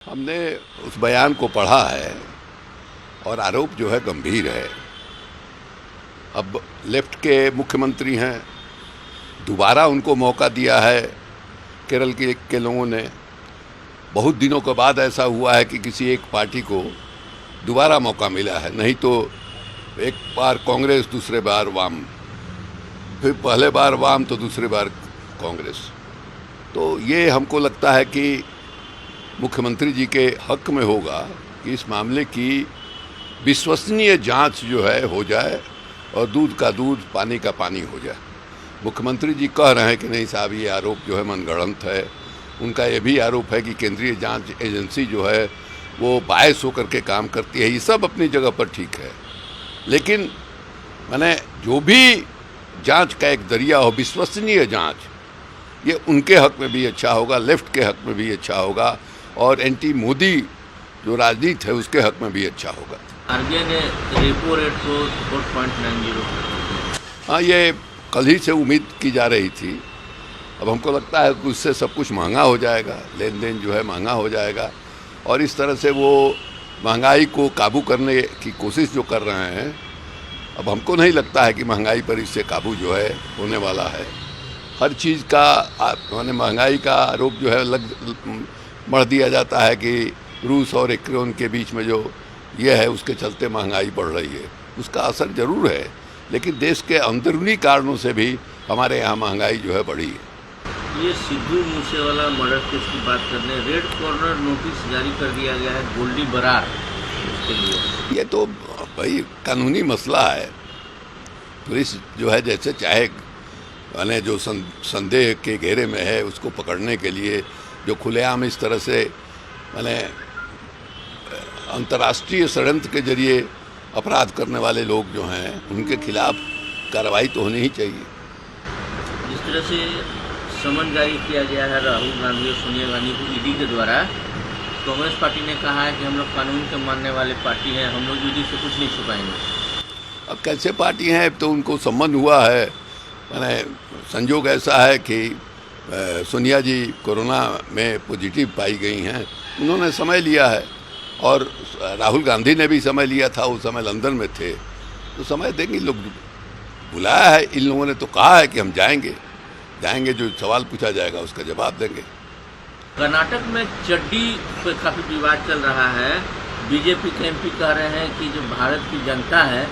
हमने उस बयान को पढ़ा है और आरोप जो है गंभीर है। अब लेफ्ट के मुख्यमंत्री हैं, दोबारा उनको मौका दिया है केरल के लोगों ने। बहुत दिनों के बाद ऐसा हुआ है कि किसी एक पार्टी को दोबारा मौका मिला है, नहीं तो एक बार कांग्रेस, दूसरे बार वाम, फिर पहले बार वाम तो दूसरी बार कांग्रेस। तो ये हमको लगता है कि मुख्यमंत्री जी के हक में होगा कि इस मामले की विश्वसनीय जांच जो है हो जाए और दूध का दूध, पानी का पानी हो जाए। मुख्यमंत्री जी कह रहे हैं कि नहीं साहब, ये आरोप जो है मनगढ़ंत है। उनका ये भी आरोप है कि केंद्रीय जांच एजेंसी जो है वो बायस होकर के काम करती है। ये सब अपनी जगह पर ठीक है, लेकिन मैंने जो भी जांच का एक जरिया हो, विश्वसनीय जांच, ये उनके हक में भी अच्छा होगा, लेफ्ट के हक में भी अच्छा होगा और एंटी मोदी जो राजनीति है उसके हक में भी अच्छा होगा। आरबीआई ने रेपो रेट को 4.90। हाँ, ये कल ही से उम्मीद की जा रही थी। अब हमको लगता है कि उससे सब कुछ महंगा हो जाएगा, लेन देन जो है महंगा हो जाएगा और इस तरह से वो महंगाई को काबू करने की कोशिश जो कर रहे हैं। अब हमको नहीं लगता है कि महंगाई पर इससे काबू जो है होने वाला है। हर चीज़ का माने महंगाई का आरोप जो है बढ़ दिया जाता है कि रूस और यूक्रेन के बीच में जो ये है उसके चलते महंगाई बढ़ रही है। उसका असर ज़रूर है, लेकिन देश के अंदरूनी कारणों से भी हमारे यहाँ महंगाई जो है बढ़ी है। ये सिद्धू मूसेवाला मर्डर केस की बात करने रेड कॉर्नर नोटिस जारी कर दिया गया है गोल्डी बरार उसके लिए। ये तो भाई कानूनी मसला है। पुलिस जो है जैसे चाहे, माने जो संदेह के घेरे में है उसको पकड़ने के लिए जो खुलेआम इस तरह से माने अंतर्राष्ट्रीय षड्यंत्र के जरिए अपराध करने वाले लोग जो हैं उनके खिलाफ कार्रवाई तो होनी ही चाहिए। जिस तरह से समन जारी किया गया है राहुल गांधी और सोनिया गांधी को ईडी के द्वारा, कांग्रेस पार्टी ने कहा है कि हम लोग कानून के मानने वाले पार्टी हैं, हम लोग ईडी से कुछ नहीं छुपाएंगे। अब कैसे पार्टी हैं, तो उनको सम्मन हुआ है। मैंने संजोग ऐसा है कि सोनिया जी कोरोना में पॉजिटिव पाई गई हैं, उन्होंने समय लिया है और राहुल गांधी ने भी समय लिया था, उस समय लंदन में थे, तो समय देंगे लोग। बुलाया है इन लोगों ने, तो कहा है कि हम जाएंगे, जो सवाल पूछा जाएगा उसका जवाब देंगे। कर्नाटक में चड्डी पर काफ़ी विवाद चल रहा है। बीजेपी के एमपी कह रहे हैं कि जो भारत की जनता है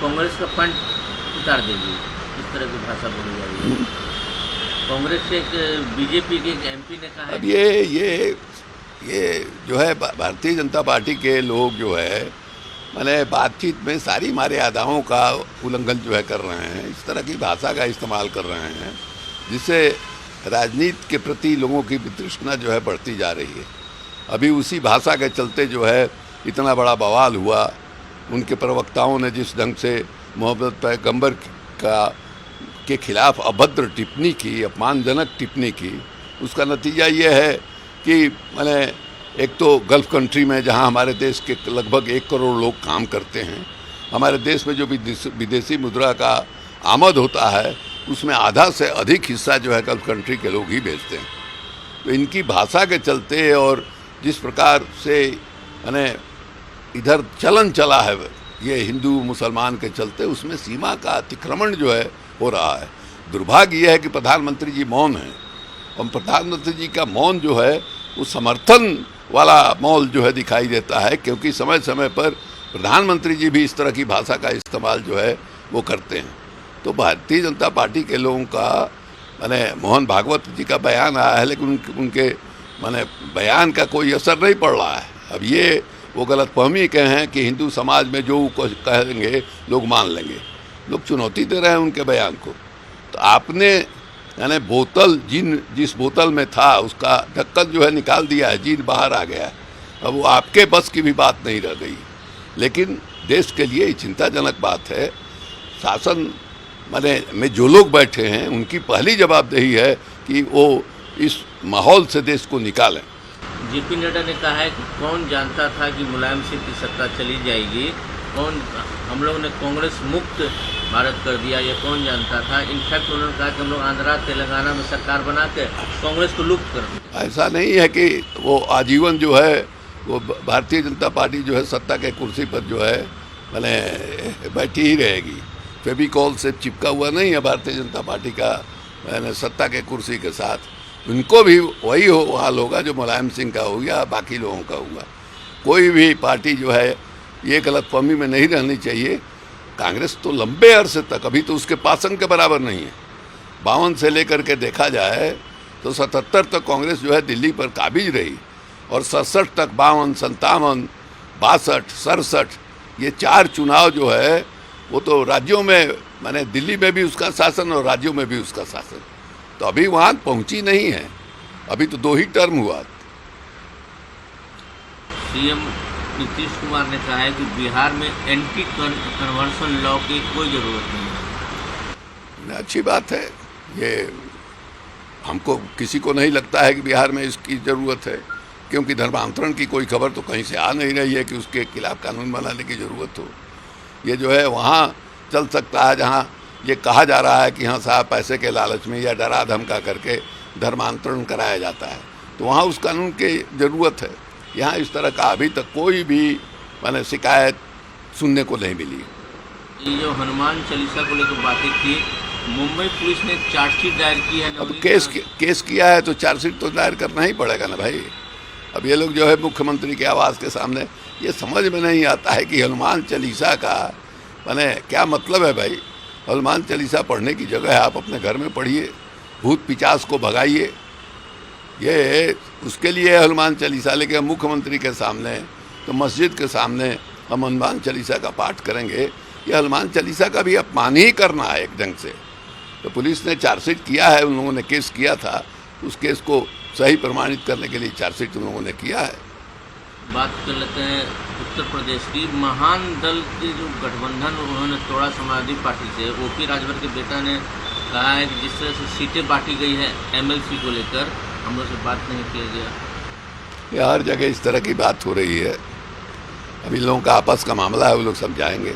कांग्रेस का फंड उतार देगी, इस तरह की भाषा बोली जा रही है। कांग्रेस से बीजेपी के एक एमपी ने कहा है। अब ये जो है भारतीय जनता पार्टी के लोग जो है मैंने बातचीत में सारी मर्यादाओं का उल्लंघन जो है कर रहे हैं, इस तरह की भाषा का इस्तेमाल कर रहे हैं जिससे राजनीति के प्रति लोगों की वितृष्णा जो है बढ़ती जा रही है। अभी उसी भाषा के चलते जो है इतना बड़ा बवाल हुआ। उनके प्रवक्ताओं ने जिस ढंग से मोहम्मद पैगंबर के खिलाफ अभद्र टिप्पणी की, अपमानजनक टिप्पणी की, उसका नतीजा ये है कि मैंने एक तो गल्फ़ कंट्री में जहां हमारे देश के लगभग 1 करोड़ लोग काम करते हैं, हमारे देश में जो विदेशी मुद्रा का आमद होता है उसमें आधा से अधिक हिस्सा जो है गल्फ़ कंट्री के लोग ही भेजते हैं। तो इनकी भाषा के चलते और जिस प्रकार से मैंने इधर चलन चला है ये हिंदू मुसलमान के चलते, उसमें सीमा का अतिक्रमण जो है हो रहा है। दुर्भाग्य यह है कि प्रधानमंत्री जी मौन हैं और प्रधानमंत्री जी का मौन जो है वो समर्थन वाला मौन जो है दिखाई देता है, क्योंकि समय समय पर प्रधानमंत्री जी भी इस तरह की भाषा का इस्तेमाल जो है वो करते हैं। तो भारतीय जनता पार्टी के लोगों का माने मोहन भागवत जी का बयान आया है, लेकिन उनके माने बयान का कोई असर नहीं पड़ रहा है। अब ये वो गलतफहमी के हैं कि हिंदू समाज में जो कहेंगे लोग मान लेंगे। लोग चुनौती दे रहे हैं उनके बयान को। तो आपने यानी बोतल, जिस बोतल में था उसका ढक्कन जो है निकाल दिया है, जीन बाहर आ गया है। अब वो आपके बस की भी बात नहीं रह गई, लेकिन देश के लिए चिंताजनक बात है। शासन माने में जो लोग बैठे हैं उनकी पहली जवाबदेही है कि वो इस माहौल से देश को निकालें। जेपी नड्डा ने कहा है कि कौन जानता था कि मुलायम सिंह की सत्ता चली जाएगी, कौन, हम लोग ने कांग्रेस मुक्त भारत कर दिया, ये कौन जानता था। इनफैक्ट उन्होंने कहा कि हम लोग आंध्रा तेलंगाना में सरकार बना के कांग्रेस को लुप्त कर दिया। ऐसा नहीं है कि वो आजीवन जो है वो भारतीय जनता पार्टी जो है सत्ता के कुर्सी पर जो है मैंने बैठी ही रहेगी। फेविकॉल से चिपका हुआ नहीं है भारतीय जनता पार्टी का मैंने सत्ता के कुर्सी के साथ। उनको भी वही हाल होगा जो मुलायम सिंह का हो गया, बाकी लोगों का होगा। कोई भी पार्टी जो है ये गलतफहमी में नहीं रहनी चाहिए। कांग्रेस तो लंबे अरसे तक, अभी तो उसके पासन के बराबर नहीं है। 52 से लेकर के देखा जाए तो 77 तक कांग्रेस जो है दिल्ली पर काबिज रही, और 67 तक 52, 57, 62, 67 ये 4 चुनाव जो है वो तो राज्यों में माने दिल्ली में भी उसका शासन और राज्यों में भी उसका शासन। तो अभी वहाँ पहुँची नहीं है, अभी तो 2 ही टर्म हुआ। सीएम नीतीश कुमार ने कहा है कि बिहार में एंटी कन्वर्शन लॉ की कोई ज़रूरत नहीं है। अच्छी बात है, ये हमको किसी को नहीं लगता है कि बिहार में इसकी ज़रूरत है, क्योंकि धर्मांतरण की कोई खबर तो कहीं से आ नहीं रही है कि उसके खिलाफ कानून बनाने की ज़रूरत हो। ये जो है वहाँ चल सकता है जहाँ ये कहा जा रहा है कि हाँ साहब पैसे के लालच में या डरा धमका करके धर्मांतरण कराया जाता है, तो वहाँ उस कानून की ज़रूरत है। यहाँ इस तरह का अभी तक कोई भी मैंने शिकायत सुनने को नहीं मिली। ये जो हनुमान चालीसा को लेकर बातें की, मुंबई पुलिस ने चार्जशीट दायर की है। अब केस किया है तो चार्जशीट तो दायर करना ही पड़ेगा ना भाई। अब ये लोग जो है मुख्यमंत्री के आवास के सामने, ये समझ में नहीं आता है कि हनुमान चालीसा का माने क्या मतलब है भाई। हनुमान चालीसा पढ़ने की जगह आप अपने घर में पढ़िए, भूत पिचास को भगाइए, ये उसके लिए हनुमान चालीसा। लेकिन मुख्यमंत्री के सामने तो मस्जिद के सामने हम हनुमान चालीसा का पाठ करेंगे, ये हनुमान चालीसा का भी अपमान ही करना है एक ढंग से। तो पुलिस ने चार्जशीट किया है, उन लोगों ने केस किया था, उस केस को सही प्रमाणित करने के लिए चार्जशीट उन लोगों ने किया है। बात कर लेते हैं उत्तर प्रदेश की। महान दल के जो गठबंधन उन्होंने तोड़ा समाजवादी पार्टी से। ओपी राजभर के बेटा ने कहा है कि जिस तरह से सीटें बांटी गई है एमएलसी को लेकर, हम लोग से बात नहीं किया गया। ये हर जगह इस तरह की बात हो रही है। अभी लोगों का आपस का मामला है, वो लोग समझाएंगे।